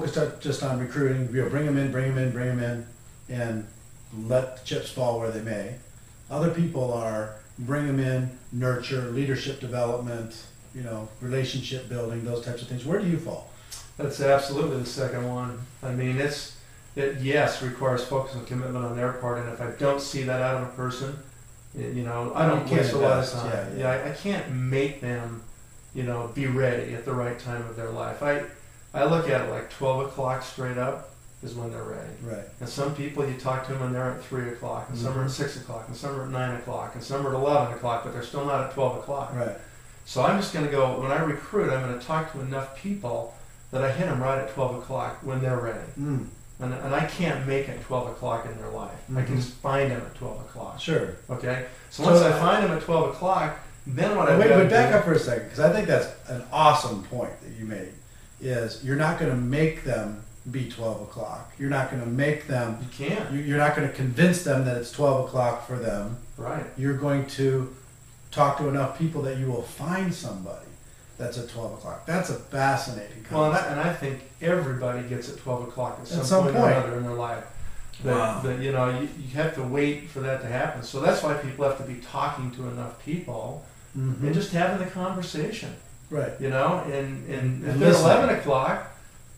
focused just on recruiting, bring them in, and let the chips fall where they may. Other people are bring them in, nurture, leadership development, relationship building, those types of things. Where do you fall? That's absolutely the second one. I mean, it requires focus and commitment on their part, and if I don't see that out of a person, I don't waste a lot of time. I can't make them, be ready at the right time of their life. I look at it like 12 o'clock straight up is when they're ready. Right. And some people, you talk to them and they're at 3 o'clock, and some are at 6 o'clock, and some are at 9 o'clock, and some are at 11 o'clock, but they're still not at 12 o'clock. Right. So I'm just going to go, when I recruit, I'm going to talk to enough people that I hit them right at 12 o'clock when they're ready. Mm. And I can't make it 12 o'clock in their life. Mm-hmm. I can just find them at 12 o'clock. Sure. Okay? So once I find them at 12 o'clock, then what I do... Wait, back up for a second, because I think that's an awesome point that you made, is you're not going to make them be 12 o'clock. You're not going to make them... You can't. You're not going to convince them that it's 12 o'clock for them. Right. You're going to talk to enough people that you will find somebody that's at 12 o'clock. That's a fascinating concept. Well, and I think everybody gets at 12 o'clock at some point or another in their life. But you have to wait for that to happen. So that's why people have to be talking to enough people and just having the conversation. Right. And if they're 11 o'clock,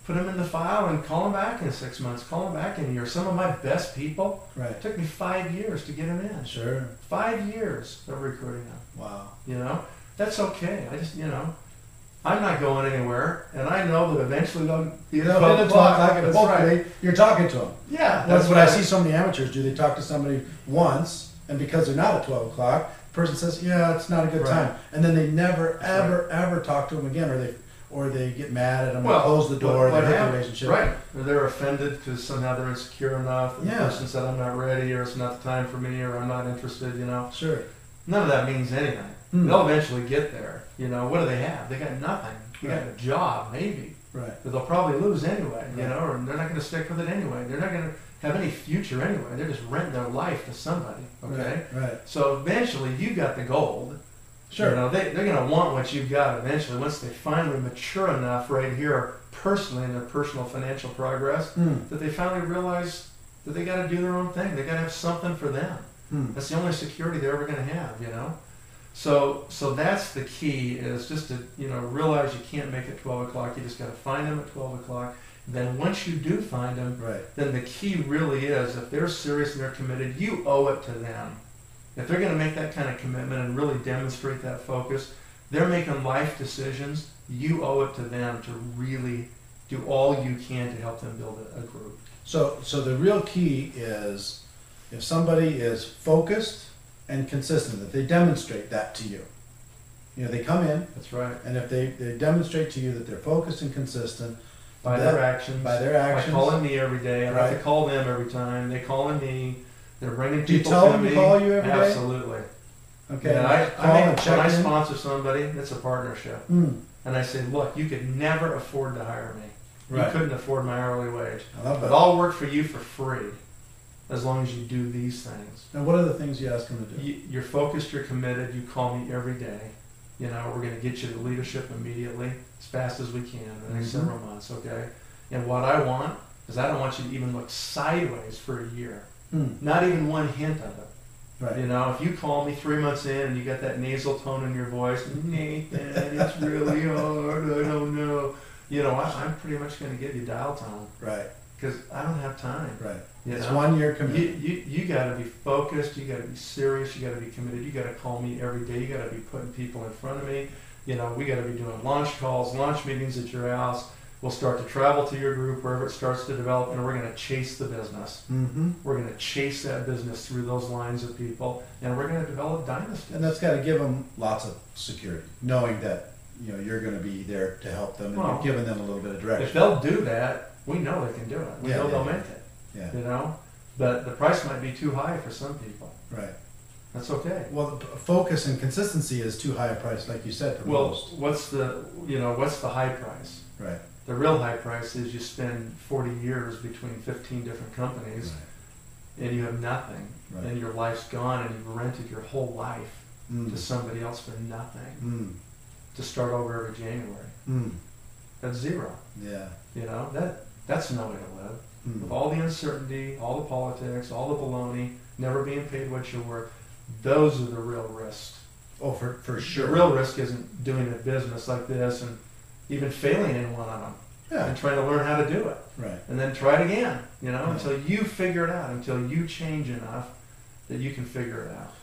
put them in the file and call them back in 6 months. Call them back in a year. Some of my best people, it took me 5 years to get them in. Sure. 5 years of recruiting them. Wow. That's okay. I just, I'm not going anywhere, and I know that eventually they'll be at 12 o'clock. That's right. You're talking to them. Yeah. That's what I see so many amateurs do. They talk to somebody once, and because they're not at 12 o'clock, the person says, yeah, it's not a good time. And then they never, ever talk to them again, or they get mad at them, they close the door, they hit the relationship. Right. Or they're offended because somehow they're insecure enough, and the person said, I'm not ready, or it's not the time for me, or I'm not interested, Sure. None of that means anything. They'll eventually get there. What do they have? They got nothing. They got a job, maybe. Right. But they'll probably lose anyway, or they're not going to stick with it anyway. They're not going to have any future anyway. They're just renting their life to somebody, okay? Right. So eventually you got the gold. Sure. They're going to want what you've got eventually once they finally mature enough right here personally in their personal financial progress that they finally realize that they got to do their own thing. They got to have something for them. That's the only security they're ever going to have, So that's the key, is just to realize you can't make it 12 o'clock. You just got to find them at 12 o'clock. Then once you do find them, then the key really is, if they're serious and they're committed, you owe it to them. If they're going to make that kind of commitment and really demonstrate that focus, they're making life decisions. You owe it to them to really do all you can to help them build a group. So the real key is, if somebody is focused and consistent, that they demonstrate that to you. They come in. That's right. And if they demonstrate to you that they're focused and consistent by their actions, by calling me every day. I have to call them every time. They calling me. They're bringing people to me. Do you tell them to call you every day? Absolutely. Okay. And when I sponsor somebody, it's a partnership. And I say, look, you could never afford to hire me. You couldn't afford my hourly wage. But I'll work for you for free, as long as you do these things. And what are the things you ask them to do? You're focused, you're committed, you call me every day. We're going to get you to leadership immediately, as fast as we can, in the next several months, okay? And what I want is, I don't want you to even look sideways for a year. Not even one hint of it. Right. If you call me 3 months in and you got that nasal tone in your voice, Nathan, it's really hard, I don't know. I'm pretty much going to give you dial tone. Right. Because I don't have time. Right. It's 1 year commitment. You got to be focused. You got to be serious. You got to be committed. You got to call me every day. You got to be putting people in front of me. We got to be doing launch calls, launch meetings at your house. We'll start to travel to your group wherever it starts to develop, and we're going to chase the business. We're going to chase that business through those lines of people, and we're going to develop dynasties. And that's got to give them lots of security, knowing that you're going to be there to help them, and you're giving them a little bit of direction. If they'll do that, we know they can do it. We know they'll make it. Yeah. But the price might be too high for some people. Right. That's okay. Well, the focus and consistency is too high a price, like you said, for most. What's the high price? Right. The real high price is you spend 40 years between 15 different companies, and you have nothing, and your life's gone, and you've rented your whole life to somebody else for nothing, to start over every January. That's zero. Yeah. You know, that's no way to live. Mm. With all the uncertainty, all the politics, all the baloney, never being paid what you're worth, those are the real risks. Oh, for sure. The real risk isn't doing a business like this and even failing in one of them. Yeah. And trying to learn how to do it. Right. And then try it again, you know, Yeah. until you figure it out, until you change enough that you can figure it out.